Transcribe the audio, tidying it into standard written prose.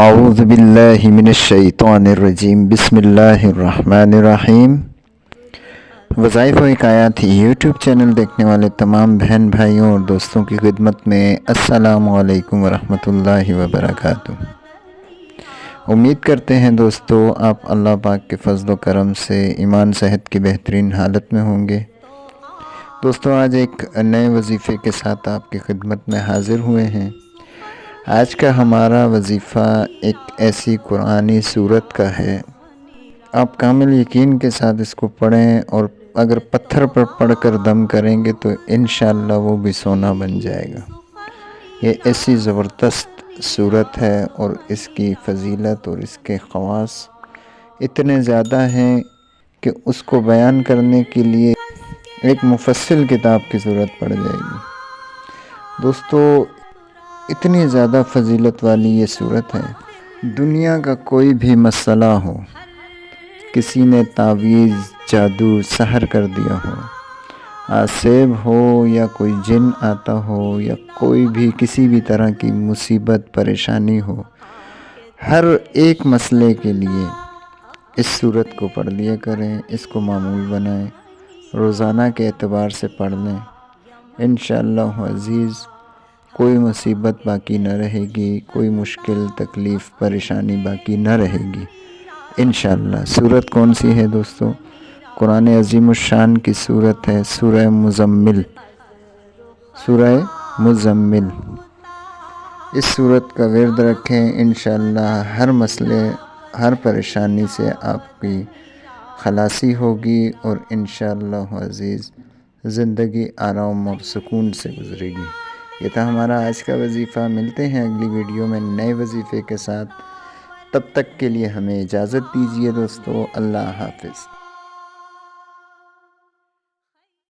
اعوذ باللہ من الشیطان الرجیم بسم اللہ الرحمن الرحیم۔ وظائف و حکایات یوٹیوب چینل دیکھنے والے تمام بہن بھائیوں اور دوستوں کی خدمت میں السلام علیکم ورحمۃ اللہ وبرکاتہ۔ امید کرتے ہیں دوستو آپ اللہ پاک کے فضل و کرم سے ایمان صحت کی بہترین حالت میں ہوں گے۔ دوستو آج ایک نئے وظیفے کے ساتھ آپ کی خدمت میں حاضر ہوئے ہیں۔ آج کا ہمارا وظیفہ ایک ایسی قرآنی سورت کا ہے، آپ کامل یقین کے ساتھ اس کو پڑھیں اور اگر پتھر پر پڑھ کر دم کریں گے تو انشاءاللہ وہ بھی سونا بن جائے گا۔ یہ ایسی زبردست سورت ہے اور اس کی فضیلت اور اس کے خواص اتنے زیادہ ہیں کہ اس کو بیان کرنے کے لیے ایک مفصل کتاب کی ضرورت پڑ جائے گی۔ دوستو اتنی زیادہ فضیلت والی یہ سورت ہے، دنیا کا کوئی بھی مسئلہ ہو، کسی نے تعویذ جادو سحر کر دیا ہو، آسیب ہو یا کوئی جن آتا ہو یا کوئی بھی کسی بھی طرح کی مصیبت پریشانی ہو، ہر ایک مسئلے کے لیے اس سورت کو پڑھ لیا کریں، اس کو معمول بنائیں، روزانہ کے اعتبار سے پڑھ لیں، انشاءاللہ عزیز کوئی مصیبت باقی نہ رہے گی، کوئی مشکل تکلیف پریشانی باقی نہ رہے گی انشاءاللہ۔ سورت کون سی ہے دوستو؟ قرآن عظیم الشان کی سورت ہے سورہ مزمل۔ سورہ مزمل، اس سورت کا ورد رکھیں، انشاءاللہ ہر مسئلے ہر پریشانی سے آپ کی خلاصی ہوگی اور انشاءاللہ عزیز زندگی آرام اور سکون سے گزرے گی۔ یہ تھا ہمارا آج کا وظیفہ۔ ملتے ہیں اگلی ویڈیو میں نئے وظیفے کے ساتھ، تب تک کے لیے ہمیں اجازت دیجیے دوستو۔ اللہ حافظ۔